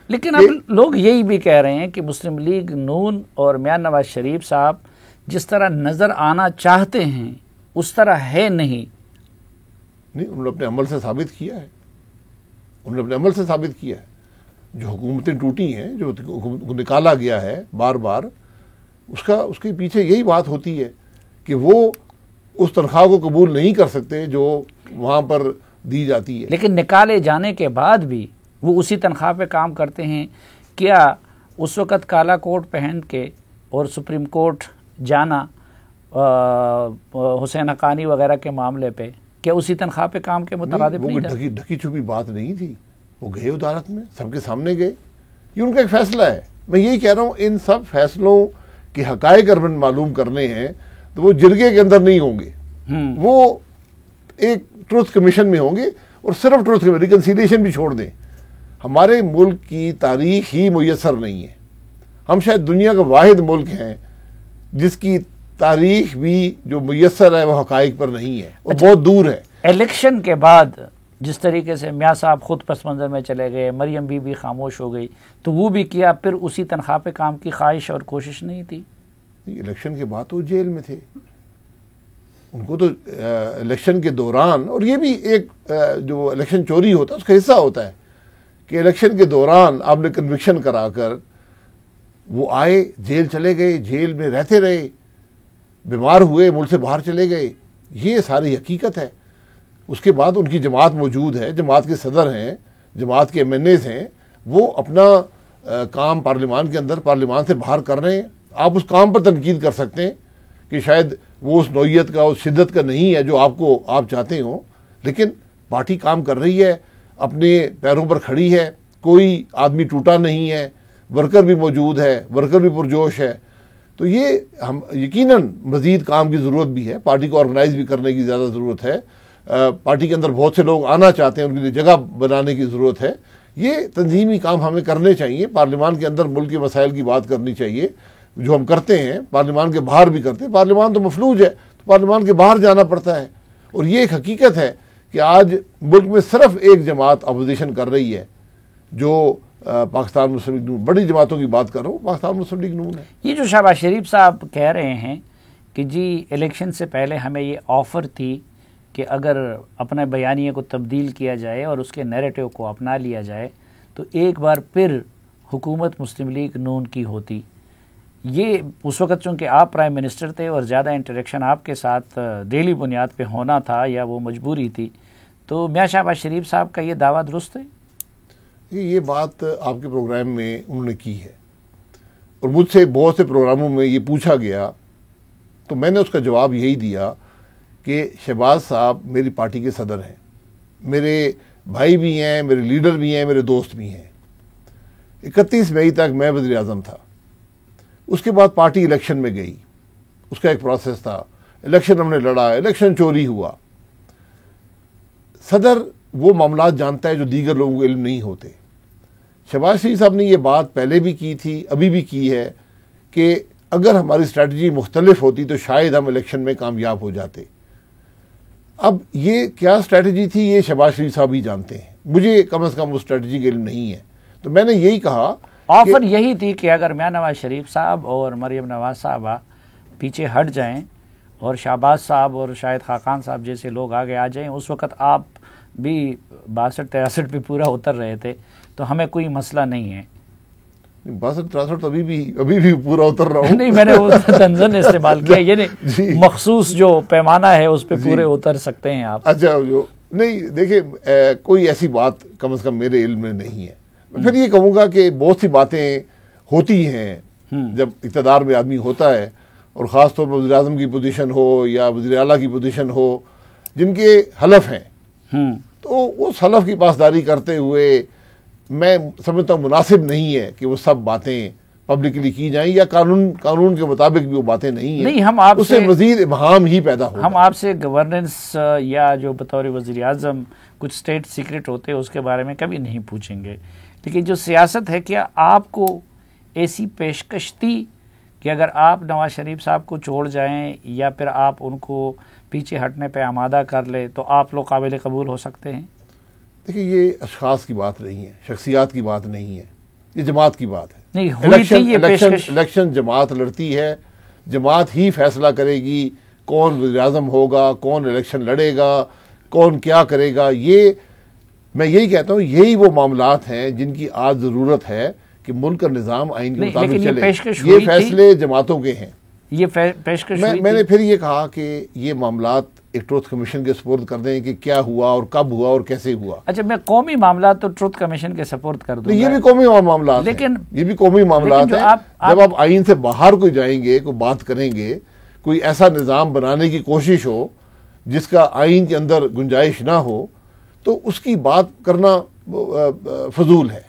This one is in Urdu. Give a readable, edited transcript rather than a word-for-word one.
لیکن اب لوگ یہی بھی کہہ رہے ہیں کہ مسلم لیگ نون اور میاں نواز شریف صاحب جس طرح نظر آنا چاہتے ہیں اس طرح ہے نہیں. انہوں نے اپنے عمل سے ثابت کیا ہے. جو حکومتیں ٹوٹی ہیں، جو نکالا گیا ہے بار بار، اس کے پیچھے یہی بات ہوتی ہے کہ وہ اس تنخواہ کو قبول نہیں کر سکتے جو وہاں پر دی جاتی ہے. لیکن نکالے جانے کے بعد بھی وہ اسی تنخواہ پہ کام کرتے ہیں. کیا اس وقت کالا کوٹ پہن کے اور سپریم کورٹ جانا حسین حقانی وغیرہ کے معاملے پہ، کیا اسی تنخواہ پہ کام کے مترادف نہیں تھا؟ وہ ڈھکی چھپی بات نہیں تھی. وہ گئے عدالت میں، سب کے سامنے گئے. یہ ان کا ایک فیصلہ ہے. میں یہی کہہ رہا ہوں، ان سب فیصلوں کے حقائق اگر معلوم کرنے ہیں تو وہ جرگے کے اندر نہیں ہوں گے، وہ ایک ٹروتھ کمیشن میں ہوں گے. اور صرف ٹروتھ کمیشن، ریکنسیلیشن بھی چھوڑ دیں. ہمارے ملک کی تاریخ ہی میسر نہیں ہے. ہم شاید دنیا کا واحد ملک ہیں جس کی تاریخ بھی جو میسر ہے وہ حقائق پر نہیں ہے، وہ بہت دور ہے. الیکشن کے بعد جس طریقے سے میاں صاحب خود پس منظر میں چلے گئے، مریم بی بی خاموش ہو گئی، تو وہ بھی کیا پھر اسی تنخواہ پہ کام کی خواہش اور کوشش نہیں تھی؟ الیکشن کے بعد تو جیل میں تھے. ان کو تو الیکشن کے دوران، اور یہ بھی ایک جو الیکشن چوری ہوتا ہے اس کا حصہ ہوتا ہے کہ الیکشن کے دوران آپ نے کنوکشن کرا کر وہ آئے، جیل چلے گئے، جیل میں رہتے رہے، بیمار ہوئے، ملک سے باہر چلے گئے. یہ ساری حقیقت ہے. اس کے بعد ان کی جماعت موجود ہے، جماعت کے صدر ہیں، جماعت کے MNAs ہیں، وہ اپنا کام پارلیمان کے اندر، پارلیمان سے باہر کر رہے ہیں. آپ اس کام پر تنقید کر سکتے ہیں کہ شاید وہ اس نوعیت کا، اس شدت کا نہیں ہے جو آپ چاہتے ہوں، لیکن پارٹی کام کر رہی ہے، اپنے پیروں پر کھڑی ہے، کوئی آدمی ٹوٹا نہیں ہے، ورکر بھی موجود ہے، ورکر بھی پرجوش ہے. تو یہ ہم یقیناً مزید کام کی ضرورت بھی ہے، پارٹی کو آرگنائز بھی کرنے کی زیادہ ضرورت ہے. پارٹی کے اندر بہت سے لوگ آنا چاہتے ہیں، ان کے لیے جگہ بنانے کی ضرورت ہے. یہ تنظیمی کام ہمیں کرنے چاہیے. پارلیمان کے اندر ملک کے مسائل کی بات کرنی چاہیے، جو ہم کرتے ہیں. پارلیمان کے باہر بھی کرتے ہیں. پارلیمان تو مفلوج ہے، تو پارلیمان کے باہر جانا پڑتا ہے. اور یہ ایک حقیقت ہے کہ آج ملک میں صرف ایک جماعت اپوزیشن کر رہی ہے، جو پاکستان مسلم لیگ نون. بڑی جماعتوں کی بات کر رہا ہوں، پاکستان مسلم لیگ نون ہے. یہ جو شہباز شریف صاحب کہہ رہے ہیں کہ جی الیکشن سے پہلے ہمیں یہ آفر تھی کہ اگر اپنے بیانیے کو تبدیل کیا جائے اور اس کے نیریٹو کو اپنا لیا جائے تو ایک بار پھر حکومت مسلم لیگ نون کی ہوتی. یہ اس وقت چونکہ آپ پرائم منسٹر تھے اور زیادہ انٹریکشن آپ کے ساتھ ڈیلی بنیاد پہ ہونا تھا یا وہ مجبوری تھی، تو میاں شہباز شریف صاحب کا یہ دعویٰ درست ہے؟ یہ بات آپ کے پروگرام میں انہوں نے کی ہے، اور مجھ سے بہت سے پروگراموں میں یہ پوچھا گیا، تو میں نے اس کا جواب یہی دیا کہ شہباز صاحب میری پارٹی کے صدر ہیں، میرے بھائی بھی ہیں، میرے لیڈر بھی ہیں، میرے دوست بھی ہیں. 31 مئی تک میں وزیر اعظم تھا. اس کے بعد پارٹی الیکشن میں گئی، اس کا ایک پروسیس تھا. الیکشن ہم نے لڑا، الیکشن چوری ہوا. صدر وہ معاملات جانتا ہے جو دیگر لوگوں کو علم نہیں ہوتے. شہباز شریف صاحب نے یہ بات پہلے بھی کی تھی، ابھی بھی کی ہے، کہ اگر ہماری اسٹریٹجی مختلف ہوتی تو شاید ہم الیکشن میں کامیاب ہو جاتے. اب یہ کیا اسٹریٹجی تھی یہ شہباز شریف صاحب ہی جانتے ہیں، مجھے کم از کم اس اسٹریٹجی کا علم نہیں ہے. تو میں نے یہی کہا، آفر یہی تھی کہ اگر میاں نواز شریف صاحب اور مریم نواز صاحبہ پیچھے ہٹ جائیں اور شہباز صاحب اور شاہد خاقان صاحب جیسے لوگ آگے آ جائیں، اس وقت آپ بھی 62-63 پہ پورا اتر رہے تھے، تو ہمیں کوئی مسئلہ نہیں ہے. 62-63 ابھی بھی پورا اتر رہا ہوں. نہیں، میں نے وہ تنزن استعمال کیا، یہ نہیں مخصوص جو پیمانہ ہے اس پہ پورے اتر سکتے ہیں آپ. اچھا، نہیں دیکھیں، کوئی ایسی بات کم از کم میرے علم میں نہیں ہے. میں پھر یہ کہوں گا کہ بہت سی باتیں ہوتی ہیں جب اقتدار میں آدمی ہوتا ہے، اور خاص طور پر وزیر اعظم کی پوزیشن ہو یا وزیر اعلیٰ کی پوزیشن ہو، جن کے حلف ہیں، تو اس حلف کی پاسداری کرتے ہوئے میں سمجھتا ہوں مناسب نہیں ہے کہ وہ سب باتیں پبلکلی کی جائیں، یا قانون کے مطابق بھی وہ باتیں نہیں ہیں. ہم آپ اس سے مزید ابہام ہی پیدا ہوگا. ہم آپ سے گورننس یا جو بطور وزیر اعظم کچھ اسٹیٹ سیکرٹ ہوتے ہیں اس کے بارے میں کبھی نہیں پوچھیں گے، لیکن جو سیاست ہے، کیا آپ کو ایسی پیشکش تھی کہ اگر آپ نواز شریف صاحب کو چھوڑ جائیں یا پھر آپ ان کو پیچھے ہٹنے پہ آمادہ کر لیں تو آپ لوگ قابل قبول ہو سکتے ہیں؟ دیکھیے، یہ اشخاص کی بات نہیں ہے، شخصیات کی بات نہیں ہے. یہ جماعت کی بات ہے. نہیں ہوئی تھی یہ پیشکش. الیکشن جماعت لڑتی ہے, جماعت ہی فیصلہ کرے گی کون وزیر اعظم ہوگا, کون الیکشن لڑے گا, کون کیا کرے گا. یہ میں یہی کہتا ہوں, یہی وہ معاملات ہیں جن کی آج ضرورت ہے کہ ملک کا نظام آئین کے مطابق چلے. یہ فیصلے جماعتوں کے ہیں. یہ پیشکش میں نے پھر یہ کہا کہ یہ معاملات ایک ٹروتھ کمیشن کے سپرد کر دیں کہ کیا ہوا اور کب ہوا اور کیسے ہوا. اچھا میں قومی معاملات تو ٹروتھ کمیشن کے سپورٹ کر دوں گا. یہ بھی قومی معاملات لیکن یہ بھی قومی معاملات ہیں. جب آپ آئین سے باہر کوئی جائیں گے, کوئی بات کریں گے, کوئی ایسا نظام بنانے کی کوشش ہو جس کا آئین کے اندر گنجائش نہ ہو, تو اس کی بات کرنا فضول ہے.